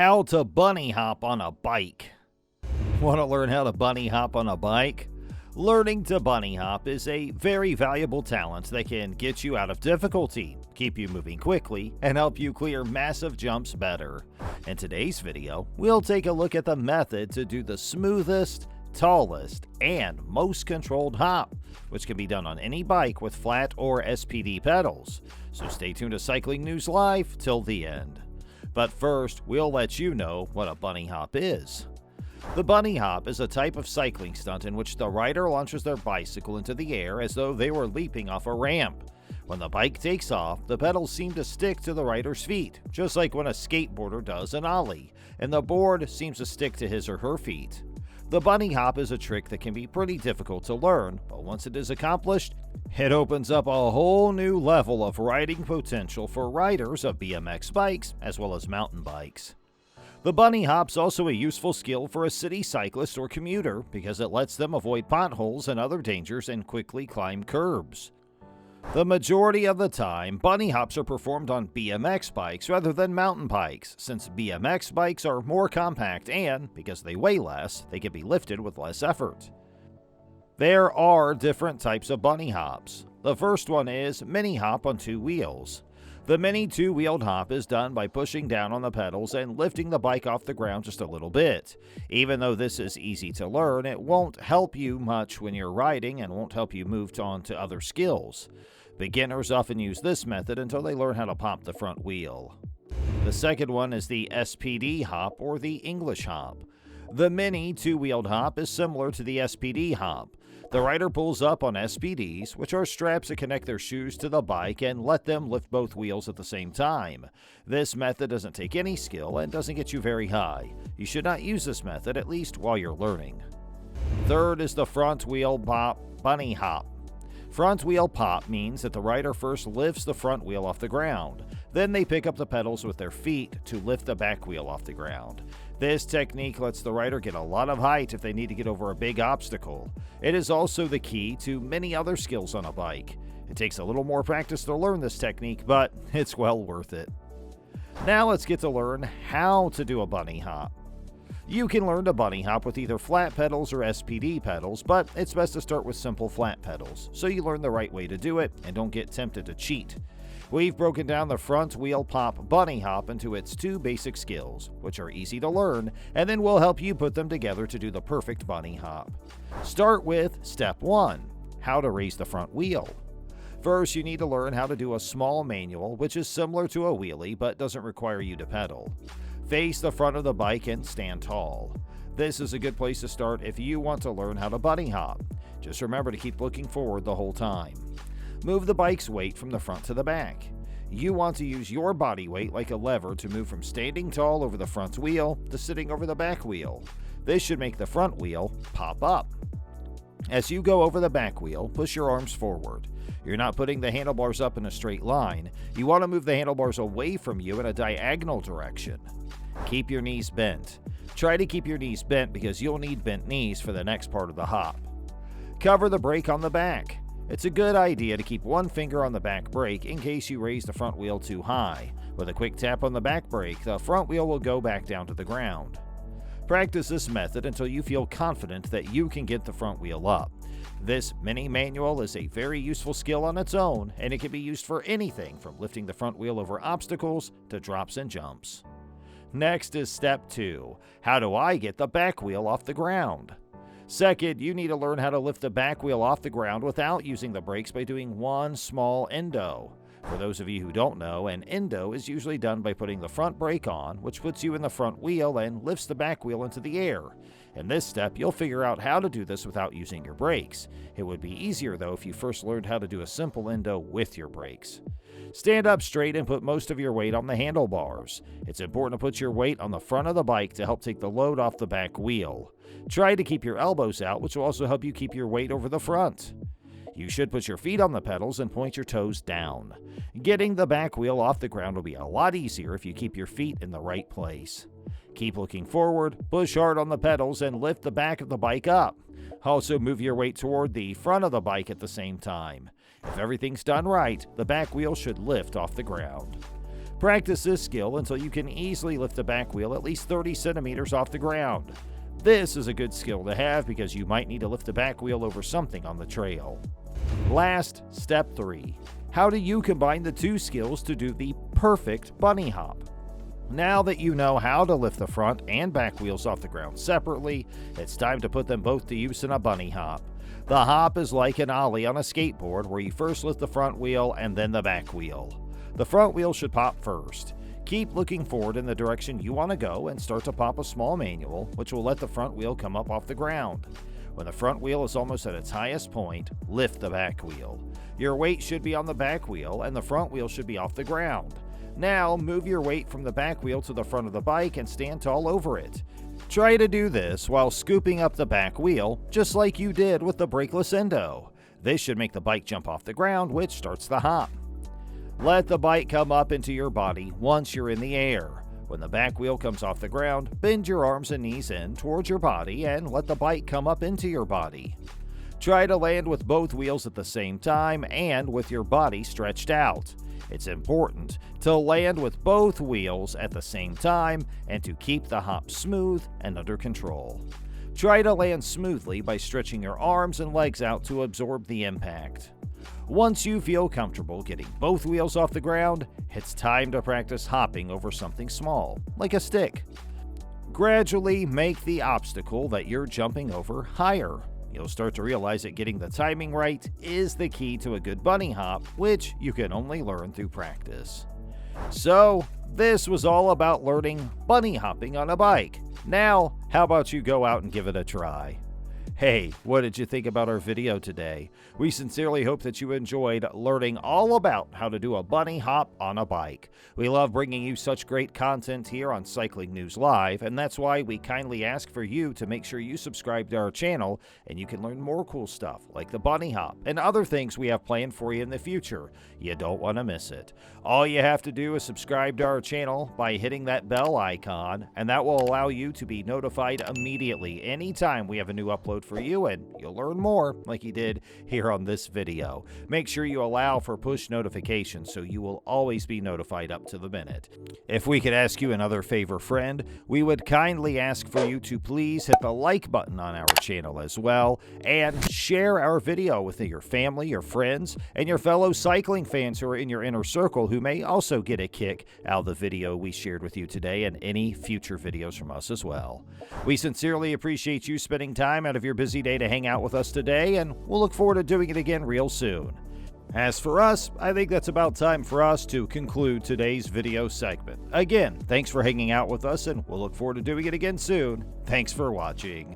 How to bunny hop on a bike. Want to learn how to bunny hop on a bike? Learning to bunny hop is a very valuable talent that can get you out of difficulty, keep you moving quickly, and help you clear massive jumps better. In today's video, we'll take a look at the method to do the smoothest, tallest, and most controlled hop, which can be done on any bike with flat or SPD pedals. So stay tuned to Cycling News Live till the end. But first, we'll let you know what a bunny hop is. The bunny hop is a type of cycling stunt in which the rider launches their bicycle into the air as though they were leaping off a ramp. When the bike takes off, the pedals seem to stick to the rider's feet, just like when a skateboarder does an ollie, and the board seems to stick to his or her feet. The bunny hop is a trick that can be pretty difficult to learn, but once it is accomplished, it opens up a whole new level of riding potential for riders of BMX bikes as well as mountain bikes. The bunny hop's also a useful skill for a city cyclist or commuter because it lets them avoid potholes and other dangers and quickly climb curbs. The majority of the time, bunny hops are performed on BMX bikes rather than mountain bikes, since BMX bikes are more compact and, because they weigh less, they can be lifted with less effort. There are different types of bunny hops. The first one is mini hop on two wheels. The mini two-wheeled hop is done by pushing down on the pedals and lifting the bike off the ground just a little bit. Even though this is easy to learn, it won't help you much when you're riding and won't help you move on to other skills. Beginners often use this method until they learn how to pop the front wheel. The second one is the SPD hop or the English hop. The mini two-wheeled hop is similar to the SPD hop. The rider pulls up on SPDs, which are straps that connect their shoes to the bike and let them lift both wheels at the same time. This method doesn't take any skill and doesn't get you very high. You should not use this method, at least while you're learning. Third is the front wheel pop bunny hop. Front wheel pop means that the rider first lifts the front wheel off the ground. Then they pick up the pedals with their feet to lift the back wheel off the ground. This technique lets the rider get a lot of height if they need to get over a big obstacle. It is also the key to many other skills on a bike. It takes a little more practice to learn this technique, but it's well worth it. Now let's get to learn how to do a bunny hop. You can learn to bunny hop with either flat pedals or SPD pedals, but it's best to start with simple flat pedals, so you learn the right way to do it and don't get tempted to cheat. We've broken down the front wheel pop bunny hop into its two basic skills, which are easy to learn, and then we'll help you put them together to do the perfect bunny hop. Start with Step 1, how to raise the front wheel. First, you need to learn how to do a small manual, which is similar to a wheelie but doesn't require you to pedal. Face the front of the bike and stand tall. This is a good place to start if you want to learn how to bunny hop. Just remember to keep looking forward the whole time. Move the bike's weight from the front to the back. You want to use your body weight like a lever to move from standing tall over the front wheel to sitting over the back wheel. This should make the front wheel pop up. As you go over the back wheel, push your arms forward. You're not putting the handlebars up in a straight line. You want to move the handlebars away from you in a diagonal direction. Keep your knees bent. Try to keep your knees bent because you'll need bent knees for the next part of the hop. Cover the brake on the back. It's a good idea to keep one finger on the back brake in case you raise the front wheel too high. With a quick tap on the back brake, the front wheel will go back down to the ground. Practice this method until you feel confident that you can get the front wheel up. This mini manual is a very useful skill on its own, and it can be used for anything from lifting the front wheel over obstacles to drops and jumps. Next is Step 2, how do I get the back wheel off the ground? Second, you need to learn how to lift the back wheel off the ground without using the brakes by doing one small endo. For those of you who don't know, an endo is usually done by putting the front brake on, which puts you in the front wheel and lifts the back wheel into the air. In this step, you'll figure out how to do this without using your brakes. It would be easier though if you first learned how to do a simple endo with your brakes. Stand up straight and put most of your weight on the handlebars. It's important to put your weight on the front of the bike to help take the load off the back wheel. Try to keep your elbows out, which will also help you keep your weight over the front. You should put your feet on the pedals and point your toes down. Getting the back wheel off the ground will be a lot easier if you keep your feet in the right place. Keep looking forward, push hard on the pedals, and lift the back of the bike up. Also move your weight toward the front of the bike at the same time. If everything's done right, the back wheel should lift off the ground. Practice this skill until you can easily lift the back wheel at least 30 centimeters off the ground. This is a good skill to have because you might need to lift the back wheel over something on the trail. Last, step 3. How do you combine the two skills to do the perfect bunny hop? Now that you know how to lift the front and back wheels off the ground separately, it's time to put them both to use in a bunny hop. The hop is like an ollie on a skateboard where you first lift the front wheel and then the back wheel. The front wheel should pop first. Keep looking forward in the direction you want to go and start to pop a small manual, which will let the front wheel come up off the ground. When the front wheel is almost at its highest point, lift the back wheel. Your weight should be on the back wheel and the front wheel should be off the ground. Now, move your weight from the back wheel to the front of the bike and stand tall over it. Try to do this while scooping up the back wheel, just like you did with the brakeless endo. This should make the bike jump off the ground, which starts the hop. Let the bike come up into your body once you're in the air. When the back wheel comes off the ground, bend your arms and knees in towards your body and let the bike come up into your body. Try to land with both wheels at the same time and with your body stretched out. It's important to land with both wheels at the same time and to keep the hop smooth and under control. Try to land smoothly by stretching your arms and legs out to absorb the impact. Once you feel comfortable getting both wheels off the ground, it's time to practice hopping over something small, like a stick. Gradually make the obstacle that you're jumping over higher. You'll start to realize that getting the timing right is the key to a good bunny hop, which you can only learn through practice. So, this was all about learning bunny hopping on a bike. Now, how about you go out and give it a try? Hey, what did you think about our video today? We sincerely hope that you enjoyed learning all about how to do a bunny hop on a bike. We love bringing you such great content here on Cycling News Live, and that's why we kindly ask for you to make sure you subscribe to our channel, and you can learn more cool stuff like the bunny hop and other things we have planned for you in the future. You don't want to miss it. All you have to do is subscribe to our channel by hitting that bell icon, and that will allow you to be notified immediately anytime we have a new upload for you, and you'll learn more like you did here on this video. Make sure you allow for push notifications so you will always be notified up to the minute. If we could ask you another favor, friend, we would kindly ask for you to please hit the like button on our channel as well, and share our video with your family, your friends, and your fellow cycling fans who are in your inner circle who may also get a kick out of the video we shared with you today and any future videos from us as well. We sincerely appreciate you spending time out of your busy day to hang out with us today, and we'll look forward to doing it again real soon. As for us, I think that's about time for us to conclude today's video segment. Again, thanks for hanging out with us, and we'll look forward to doing it again soon. Thanks for watching.